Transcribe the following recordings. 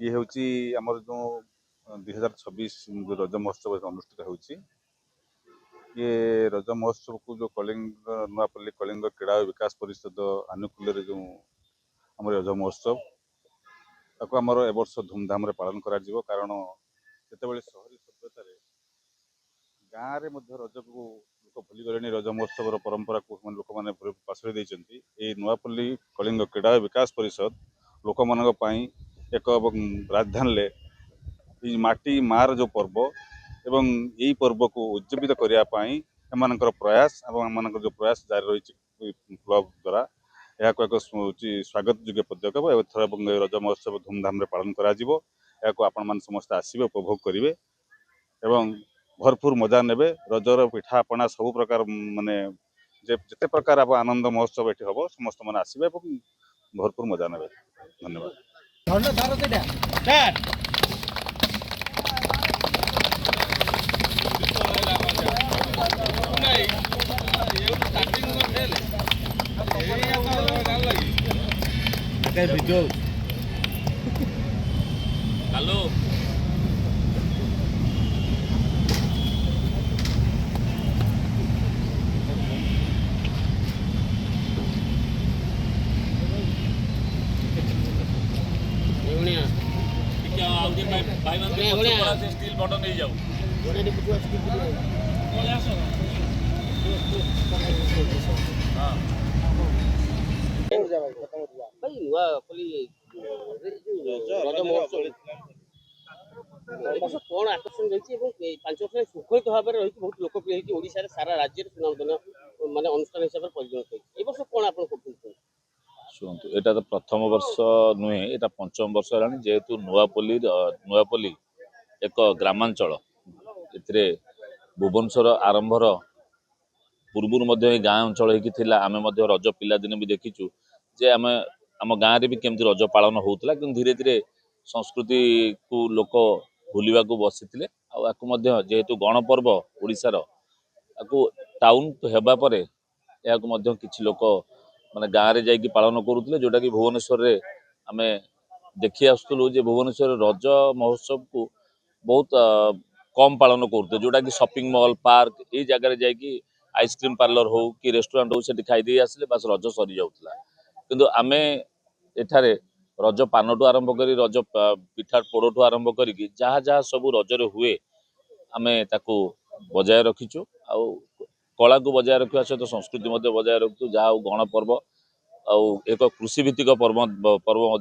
ये हूँ आमर जो 2026 रज महोत्सव अनुष्ठित होची ये रज महोत्सव को जो कलिंग नुआपल्ली कलिंग क्रीड़ा विकास परिषद आनुकूल्य जो आम रज महोत्सव ताको आमर ए वर्ष धूमधाम रे पालन करा जिवो कारण जेतेबेले शहरी सभ्यता गाँव में रज को लोक भूली गले रज महोत्सव परंपरा को लोक मैंने पासरी देइचंती ए नुआपल्ली कलिंग क्रीड़ा विकास परिषद लोक मान एक राजधानी ले माटी मार जो पर्व एवं यही पर्व को उज्जीवित करने एम प्रयास एवं जो प्रयास जारी रही क्लब द्वारा यह एक स्वागत योग्य पदक्षेप एथर रज महोत्सव धूमधाम पालन कर आपण मान समस्त आसवे उपभोग करेंगे एवं भरपूर मजा ने रजर पिठा पना सब प्रकार माने जिते प्रकार आप आनंद महोत्सव ये हम समस्त मैंने आसवे भरपूर मजा ने। धन्यवाद। हेलो भाई मान स्टील बटन नहीं जाऊ कौन आकर्षण रही 5 वर्ष सुखलित भाव में रही बहुत लोकप्रिय होती सारा राज्य सुनामधन्य माने अनुष्ठान हिसाब से परिगणित होती वर्ष कौन आप शुणु एटा तो प्रथम वर्ष नुहे एटा पंचम वर्ष है जेहेतु नुआपल्ली एक ग्रामांचल ए भुवनेश्वर आरंभर पूर्व गाँ अंचल होती आम रज पिलादिन भी देखीचु जे आम आम गाँव में भी केमती रज पालन होता कि धीरे धीरे संस्कृति को लोक भूलवा को बसी जेहेतु गणपर्व ओडिशार टाउन होगापर यह किसी लोक माने गाँव में जाइए पालन करुले जोटा कि भुवनेश्वर रे आम देखी आसलु भुवनेश्वर रज महोत्सव को बहुत कम पालन करते जोटा कि शॉपिंग मॉल पार्क ये जगह जाइए आइसक्रीम पार्लर हो कि रेस्टोरेंट हो से खाई आसिले बस रज सरी जाऊला किंतु आमे एठारे रज पानठू आरंभ कर रज पिठा पोड़ठू आरंभ कर जहाँ जहाँ सब रजरे हुए आमे ताकू बजाय रखीचु आ कला को बजाय रखा सहित संस्कृति बजाय रखु जहाँ गणपर्व आउ एक कृषिभित्तिक पर्व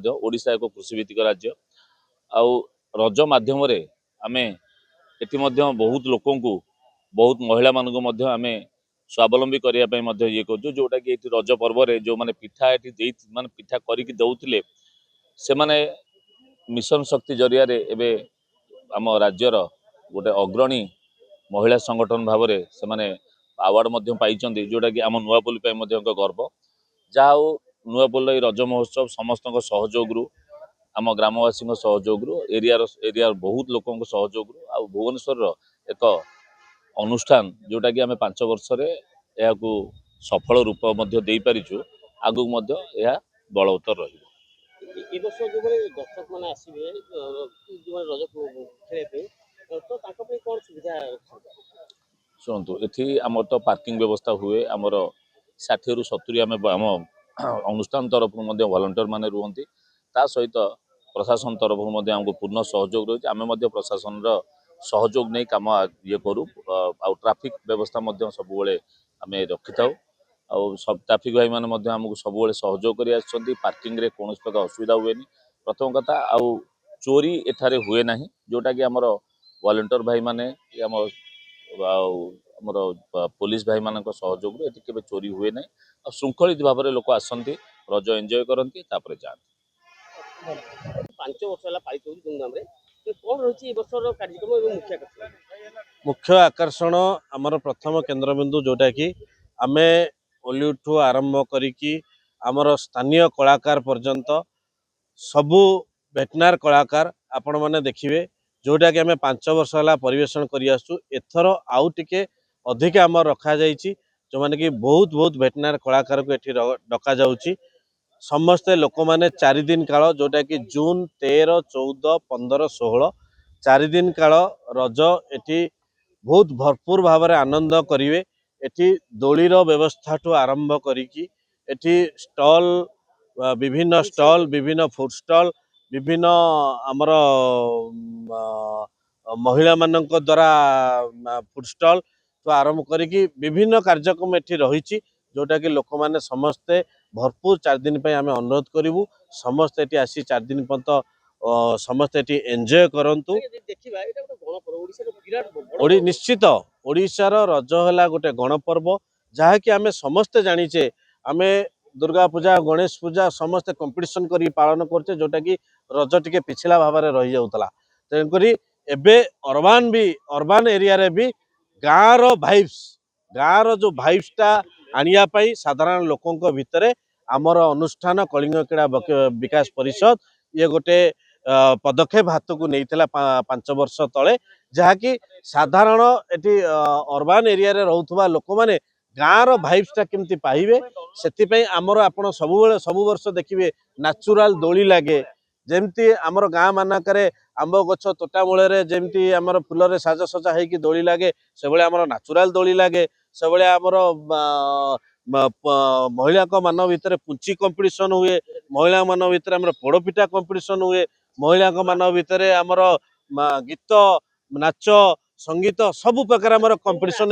ओडिशा एक कृषिभित्तिक राज्य आउ रज माध्यम आमे एटी बहुत लोक बहुत महिला मानक आमे स्वावलंबी करने ये कर जोटा कि रज पर्व जो मैंने पिठा ये माने पिठा करके दौले से माने मिशन शक्ति जरिया एबे आम राज्यर गोटे अग्रणी महिला संगठन भाव से माने अवार्ड पाई जोटा कि आम नुआपल्ली गर्व जहाँ नुआपल्ली रज महोत्सव समस्त सहयोग आम ग्रामवासी सहयोग एरिया बहुत लोक सहयोग आ भुवनेश्वर एक अनुष्ठान जोटा कि आम 5 वर्ष यह सफल रूप दे पारिचु आगु यह बलवत्तर रही दर्शक मैंने आसवे रज खेल तो सुविधा शुणु ये आम तो पार्किंग व्यवस्था हुए आमर 60 ରୁ 70 आम अनुष्ठान तरफ वॉलंटियर माने रुहंती ता सहित प्रशासन तरफ आमको पूर्ण सहयोग रही आम प्रशासन सहयोग नहीं कम ये करूँ आ ट्राफिक व्यवस्था सब आम रखी था सब ट्राफिक भाई मैंने आमको सब सहयोग कर पार्किंग रे कौन प्रकार असुविधा हुए प्रथम कथा आउ चोरी एठारे हुए ना जोटा कि आमर वॉलंटियर भाई माने आमर पुलिस भाई मान सहयोग ये चोरी हुए ना श्रृंखलित भाव में लोक आसती रज एंजॉय करती जाती 5 वर्ष पालित धूमधाम कौन रही वर्षर कार्यक्रम मुख्य आकर्षण आमर प्रथम केन्द्रबिंदु जोटा कि आमे ओलीवुड ठू आरंभ करिकी आमर स्थानीय कलाकार पर्यंत सबू भेटनार कलाकार आपण मैंने देखिए जोटा कि आम 5 वर्ष है परिवेशन कर आउ टिके अधिक आम रखा जो मैंने कि बहुत बहुत भेटनार कलाकार को ये डका जाउची समस्ते लोक मैंने 4 दिन काल जोटा कि जून 13, 14, 15, 16 4 दिन काल रज एटी बहुत भरपूर भाव में आनंद करेंगे। एटी दोलीर व्यवस्था ठू आरंभ करी एटी स्टॉल विभिन्न स्टॉल विभिन्न फूड स्टॉल विभिन्न आमर महिला मानक द्वारा फूड स्टॉल तो आरंभ करी विभिन्न कार्यक्रम एटी रही जोटा कि लोक मैंने समस्ते भरपूर 4 दिन पे आम अनुरोध करूँ समस्ते एटी आसी 4 दिन पर्यंत समस्ते एटी एंजॉय करंतु। देखिबा एटा गोटे गणपर्व ओडिसा विराट निश्चित ओडिशार रज है गोटे गणपर्व जहाँकि आम समस्ते जानीचे आम दुर्गा पूजा गणेश पूजा समस्ते कंपटीशन करी पालन करते जोटा कि रज टिके पिछला भाव में रही जाऊला तेणुक एबे अर्बान एरिया रे भी गाँव रो जो भाइब्सटा आनियापाई साधारण लोकों भितर आमर अनुष्ठान कलिंग क्रीड़ा विकास परिषद ये गोटे पदक्षेप हाथ को नहीं 5 वर्ष तले जहाँकि साधारण एटी अर्बान एरिया रे रहउथुबा लोक माने गाँव भाइब्सटा केमती पाइबे से आमर आपण सब वर्ष देखिए नाचुराल दोली लगे जमती आमर गाँ मानक आंब गछ तोटा मूल जमती आमर फुल साजसजा होगी दोली लगे से भाई आमर नाचुराल दोली लगे से भाई आमर महिला मान भितर पुंची कंपटीशन हुए महिला मान भितर आमर पोड़पिठा कंपटीशन हुए महिला मान भितर आमर गीत नाच संगीत सब प्रकार आमर कंपटीशन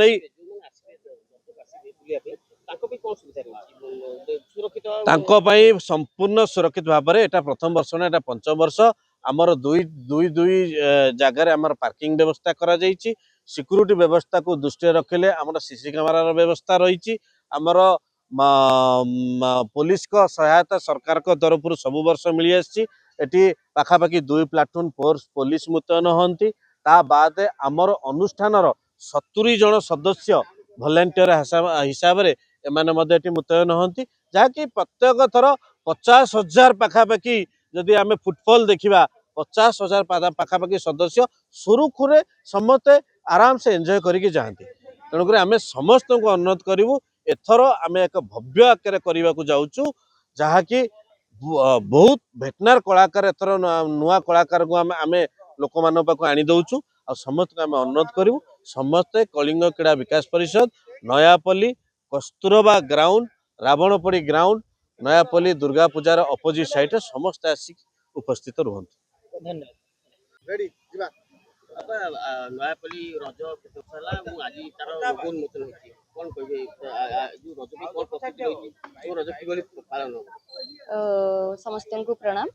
संपूर्ण सुरक्षित भाव में एटा प्रथम वर्ष ना एटा पंचम वर्ष आमर दुई जगार आमर पार्किंग व्यवस्था करा जायछि सिक्यूरिटी व्यवस्था को दृष्टि रखिले आमर सीसी कैमेरा व्यवस्था रही आमर पुलिस को सहायता सरकार को तरफ सब वर्ष मिली आसी एटी पाखापाखि 2 प्लाटून फोर्स पुलिस मुतयन होती ता बाद आमर अनुष्ठान 70 जन सदस्य भलेंटियर हिसाब से एमाने मुतयन होती जहाँकि प्रत्येक थर 50,000 पाखापाखि जदि आम फुटफल देखा 50,000 पाखापाखि सदस्य सुरुखुरे समस्ते आराम से एंजॉय करके जाती तेणुक आम समस्त को अनुरोध करूँ एथर आम एक भव्य आकार करने को जाऊँ जहाँकि बहुत भेटनार कलाकार एथर नुआ कलाकार को आम लोक मान पाक आनी दौचु आ समस्त आम अनुरोध करूँ समस्ते कलिंग क्रीड़ा विकास परिषद नयापल्ली कस्तूरबा ग्राउंड रावणपड़ी ग्राउंड नयापल्ली दुर्गा पूजार अपोजिट साइड समस्त आसिक उपस्थित रुहतु। धन्यवाद। नयापल्ली रज केते साला आज तार लोगो उन्मोचन होची कोन कहबे जो रज की कोन प्रस्तुति होची जो रज की बली पालन समस्त को प्रणाम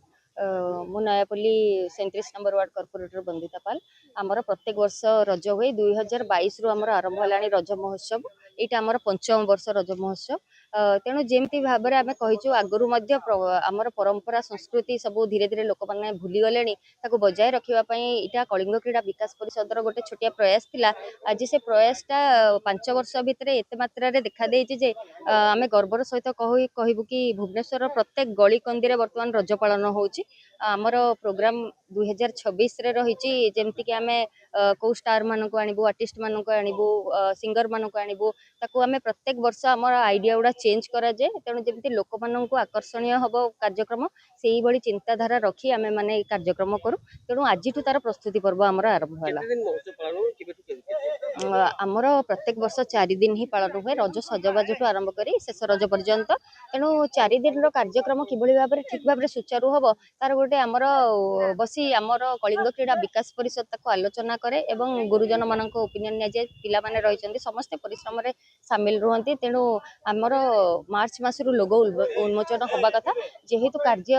मु Nayapalli 37 number ward corporator Bandita Pal आमर प्रत्येक वर्ष रज हुए 2022 रु आमर आरंभ हलानी रज महोत्सव यहाँ आमर 5म वर्ष रज महोत्सव तेणु जमती भाव में आम कहीचु आगु आमर परंपरा संस्कृति सब धीरे धीरे लोक मैंने भूली गले बजाय रखापी यहाँ कलिंग क्रीड़ा विकास परिषद गोटे छोटिया प्रयास थिला आज से प्रयासटा 5 वर्ष भितर एत मात्रा देखा जे आम गर्वर सहित कहबू कि भुवनेश्वर प्रत्येक गली कंदी बर्तमान रज पालन होची आमर प्रोग्राम 2026 रे रही जमती कि आम कौ स्टार मानक आणबू आर्टिस्ट मानक आणबू सिंगर मानक आणबू ताकू आम प्रत्येक वर्ष आमर आइडिया गुड़ा चेंज करा जाए तेणु जमी लोक मानक आकर्षणीय हम कार्यक्रम से ही चिंताधारा रखी आम मैंने कार्यक्रम करूँ तेणु आज तार प्रस्तुति पर्व आमर आरंभ है आमर प्रत्येक वर्ष 4 दिन ही पालन हुए रज सजबाज आरंभ कर शेष रज पर्यंत तेणु 4 दिन कार्यक्रम किभली भाव में ठीक भाव में सुचारू हम तार गोटे आमर बसी आमर कलिंग क्रीड़ा विकास परिषद ताको आलोचना करे एवं गुरुजन मान ओपिनियन नि जाए पिला माने रहिचंदी समस्त परिश्रम रे सामिल रुहंती तेणु आमर मार्च मासरू लोगो उन्मोचन हवा कथा जेहेतु कार्य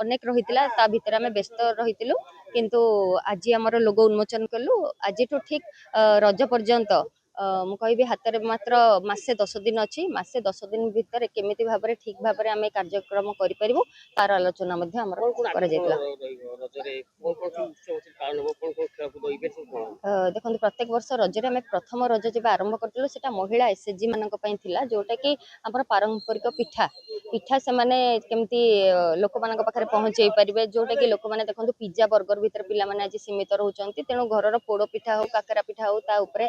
अनेक रहितला ता भितर आमे व्यस्त रहितिलु किंतु आज आमर लोगो उन्मोचन कलु आज ठीक रज पर्यंत मु कहबी हाथ में मात्र मासे 10 दिन अच्छी मासे 10 दिन भितर केमिति भाव में ठीक भाव में आम कार्यक्रम करें तार आलोचना देखो प्रत्येक वर्ष रजरे आम प्रथम रज जब आरंभ करूँ से महिला एसएचजी मानी जोटा कि आम पारंपरिक पिठा पिठा से माने केमती लोक मान पाखे पहुँचे पारे जोटा कि लोक मैंने देखो पिज्जा बर्गर भितर पिला आज सीमित रोचंती तेणु घर पोड़ पिठा हो काकरा पिठा हो ता उपरे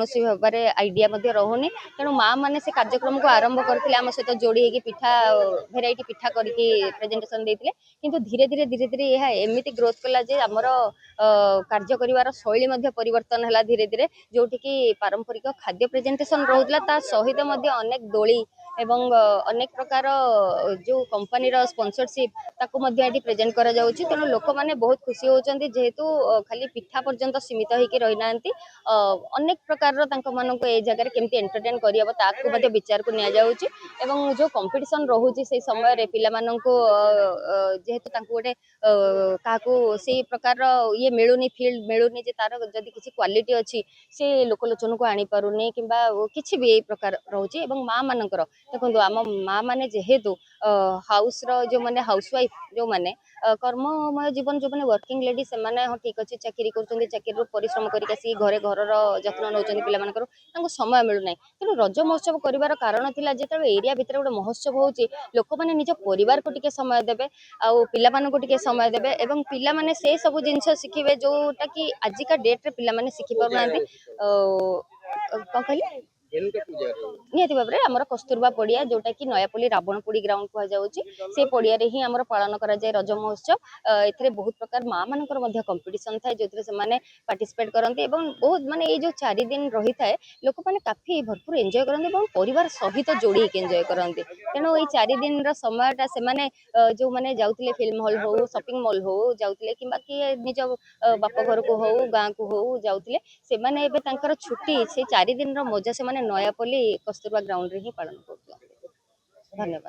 କୌଣସି ଭାବରେ ଆଇଡିଆ ମଧ୍ୟ ରହୁନି। ତେଣୁ ମା ମାନେ ସେ କାର୍ଯ୍ୟକ୍ରମକୁ ଆରମ୍ଭ କରିଥିଲେ ଆମ ସହିତ ଯୋଡ଼ି ହେଇକି ପିଠା ଭେରାଇଟି ପିଠା କରିକି ପ୍ରେଜେଣ୍ଟେସନ ଦେଇଥିଲେ। କିନ୍ତୁ ଧୀରେ ଧୀରେ ଏହା ଏମିତି ଗ୍ରୋଥ କଲା ଯେ ଆମର କାର୍ଯ୍ୟ କରିବାର ଶୈଳୀ ମଧ୍ୟ ପରିବର୍ତ୍ତନ ହେଲା ଧୀରେ ଧୀରେ, ଯୋଉଠିକି ପାରମ୍ପରିକ ଖାଦ୍ୟ ପ୍ରେଜେଣ୍ଟେସନ ରହୁଥିଲା ତା ସହିତ ମଧ୍ୟ ଅନେକ ଦୋଳି ଏବଂ ଅନେକ ପ୍ରକାର ଯୋଉ କମ୍ପାନୀର ସ୍ପନ୍ସରସିପ୍ ତାକୁ ମଧ୍ୟ ଏଠି ପ୍ରେଜେଣ୍ଟ କରାଯାଉଛି। ତେଣୁ ଲୋକମାନେ ବହୁତ ଖୁସି ହେଉଛନ୍ତି, ଯେହେତୁ ଖାଲି ପିଠା ପର୍ଯ୍ୟନ୍ତ ସୀମିତ ହେଇକି ରହିନାହାନ୍ତି, ଅନେକ ପ୍ରକାରର ତାଙ୍କମାନଙ୍କୁ ଏଇ ଜାଗାରେ କେମିତି ଏଣ୍ଟରଟେନ୍ କରିହେବ ତାକୁ ମଧ୍ୟ ବିଚାରକୁ ନିଆଯାଉଛି। ଏବଂ ଯୋଉ କମ୍ପିଟିସନ ରହୁଛି ସେଇ ସମୟରେ ପିଲାମାନଙ୍କୁ ଯେହେତୁ ତାଙ୍କୁ ଗୋଟେ କାହାକୁ ସେଇ ପ୍ରକାରର ଇଏ ମିଳୁନି, ଫିଲ୍ଡ ମିଳୁନି ଯେ ତାର ଯଦି କିଛି କ୍ୱାଲିଟି ଅଛି ସେ ଲୋକଲୋଚନକୁ ଆଣିପାରୁନି କିମ୍ବା କିଛି ବି ଏଇ ପ୍ରକାର ରହୁଛି। ଏବଂ ମା ମାନଙ୍କର ଦେଖନ୍ତୁ, ଆମ ମା ମାନେ ଯେହେତୁ ହାଉସର ଯୋଉମାନେ ହାଉସୱାଇଫ୍ ଯୋଉମାନେ କର୍ମମୟ ଜୀବନ ଯୋଉମାନେ ୱାର୍କିଂ ଲେଡି, ସେମାନେ ହଁ ଠିକ୍ ଅଛି ଚାକିରି କରୁଛନ୍ତି, ଚାକିରିରୁ ପରିଶ୍ରମ କରିକି ଆସିକି ଘରର ଯତ୍ନ ନେଉଛନ୍ତି ପିଲାମାନଙ୍କର, ତାଙ୍କୁ ସମୟ ମିଳୁନାହିଁ। ତେଣୁ ରଜ ମହୋତ୍ସବ କରିବାର କାରଣ ଥିଲା ଯେତେବେଳେ ଏରିଆ ଭିତରେ ଗୋଟେ ମହୋତ୍ସବ ହେଉଛି, ଲୋକମାନେ ନିଜ ପରିବାରକୁ ଟିକେ ସମୟ ଦେବେ, ଆଉ ପିଲାମାନଙ୍କୁ ଟିକେ ସମୟ ଦେବେ ଏବଂ ପିଲାମାନେ ସେ ସବୁ ଜିନିଷ ଶିଖିବେ ଯୋଉଟା କି ଆଜିକା ଡେଟ୍ରେ ପିଲାମାନେ ଶିଖି ପାରୁନାହାନ୍ତି। କ'ଣ କହିଲେ? ନିହାତି ଭାବରେ ଆମର କସ୍ତୁରବା ପଡ଼ିଆ, ଯୋଉଟା କି ନୟାପଲ୍ଲୀ ରାବଣପୋଡି ଗ୍ରାଉଣ୍ଡ କୁହାଯାଉଛି, ସେ ପଡ଼ିଆରେ ହିଁ ଆମର ପାଳନ କରାଯାଏ ରଜ ମହୋତ୍ସବ। ଏଥିରେ ବହୁତ ପ୍ରକାର ମା ମାନଙ୍କର ମଧ୍ୟ କମ୍ପିଟିସନ ଥାଏ, ଯୋଉଥିରେ ସେମାନେ ପାର୍ଟିସିପେଟ୍ କରନ୍ତି ଏବଂ ବହୁତ ମାନେ ଏଇ ଯୋଉ 4 ଦିନ ରହିଥାଏ ଲୋକମାନେ କାଫି ଭରପୁର ଏନ୍ଜୟ କରନ୍ତି ଏବଂ ପରିବାର ସହିତ ଯୋଡ଼ି ହେଇକି ଏନ୍ଜୟ କରନ୍ତି। ତେଣୁ ଏଇ 4 ଦିନର ସମୟଟା ସେମାନେ ଯୋଉମାନେ ଯାଉଥିଲେ ଫିଲ୍ମ ହଲ୍ ହଉ, ସପିଂ ମଲ୍ ହଉ ଯାଉଥିଲେ, କିମ୍ବା କିଏ ନିଜ ବାପ ଘରକୁ ହଉ ଗାଁକୁ ହଉ ଯାଉଥିଲେ, ସେମାନେ ଏବେ ତାଙ୍କର ଛୁଟି ସେଇ 4 ଦିନର ମଜା ସେମାନେ ନୟାପଲ୍ଲୀ କସ୍ତୁରବା ଗ୍ରାଉଣ୍ଡରେ ହିଁ ପାଳନ କରୁଛନ୍ତି। ଧନ୍ୟବାଦ।